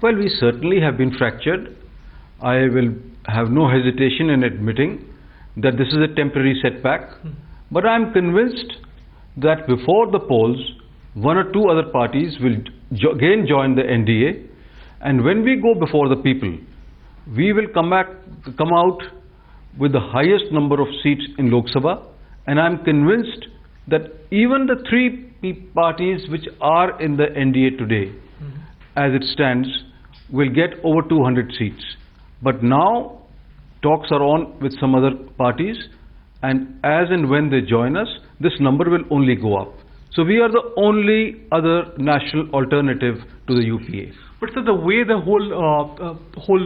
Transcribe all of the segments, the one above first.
Well, we certainly have been fractured. I will have no hesitation in admitting that this is a temporary setback, but I am convinced that before the polls, one or two other parties will again join the NDA, and when we go before the people, we will come out with the highest number of seats in Lok Sabha, and I am convinced that even the three parties which are in the NDA today, as it stands, will get over 200 seats. But now talks are on with some other parties, and as and when they join us, this number will only go up. So we are the only other national alternative to the UPA. But sir, the way the whole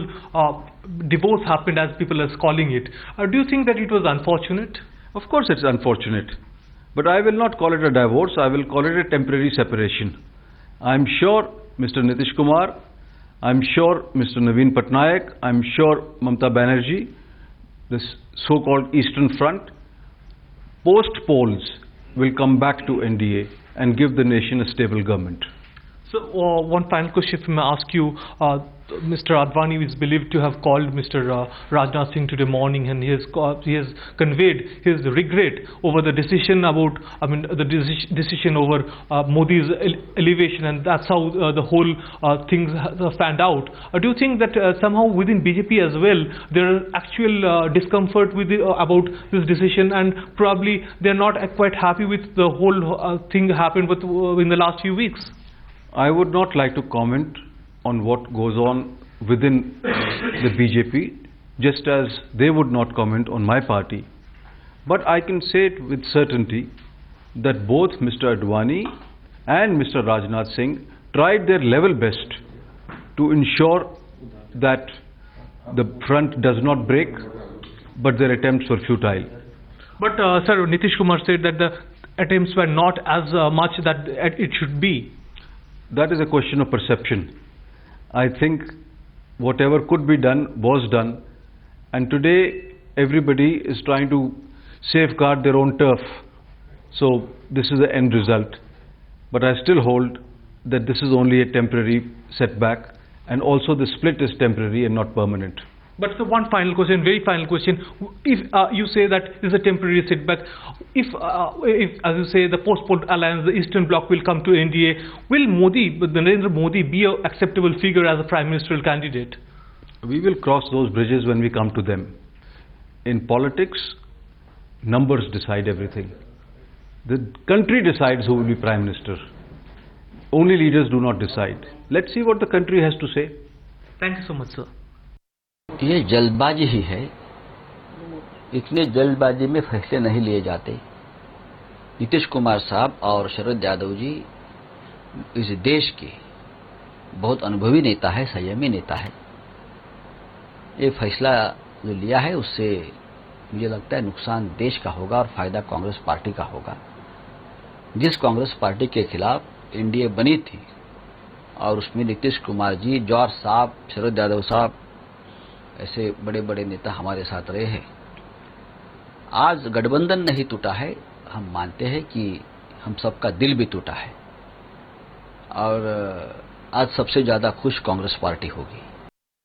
divorce happened, as people are calling it, do you think that it was unfortunate? Of course it's unfortunate, but I will not call it a divorce, I will call it a temporary separation. I'm sure Mr. Nitish Kumar, I'm sure Mr. Naveen Patnaik, I'm sure Mamata Banerjee, this so-called Eastern Front, post-polls will come back to NDA and give the nation a stable government. So one final question, if I may ask you, Mr. Advani is believed to have called Mr. Rajnath Singh today morning, and he has conveyed his regret over the decision about, the decision over Modi's elevation, and that's how the whole things stand out. Do you think that somehow within BJP as well there are actual discomfort with about this decision, and probably they're not quite happy with the whole thing happened in the last few weeks? I would not like to comment on what goes on within the BJP, just as they would not comment on my party. But I can say it with certainty that both Mr. Advani and Mr. Rajnath Singh tried their level best to ensure that the front does not break, but their attempts were futile. But sir, Nitish Kumar said that the attempts were not as much that it should be. That is a question of perception. I think whatever could be done was done, and today everybody is trying to safeguard their own turf. So this is the end result. But I still hold that this is only a temporary setback, and also the split is temporary and not permanent. But the one final question, very final question, if you say that this is a temporary setback, if as you say the post-poll alliance, the Eastern Bloc will come to NDA, will Narendra Modi be an acceptable figure as a prime ministerial candidate? We will cross those bridges when we come to them. In politics, numbers decide everything. The country decides who will be prime minister. Only leaders do not decide. Let's see what the country has to say. Thank you so much, sir. ये जल्दबाजी ही है, इतने जल्दबाजी में फैसले नहीं लिए जाते। नीतीश कुमार साहब और शरद यादव जी इस देश के बहुत अनुभवी नेता है, संयमी नेता है। ये फैसला जो लिया है उससे मुझे लगता है नुकसान देश का होगा और फायदा कांग्रेस पार्टी का होगा। जिस कांग्रेस पार्टी के खिलाफ एनडीए बनी थी और उसमें नीतीश कुमार जी, जवाहर साहब, शरद यादव साहब, ऐसे बड़े बड़े नेता हमारे साथ रहे हैं। आज गठबंधन नहीं टूटा है, हम मानते हैं कि हम सबका दिल भी टूटा है, और आज सबसे ज्यादा खुश कांग्रेस पार्टी होगी।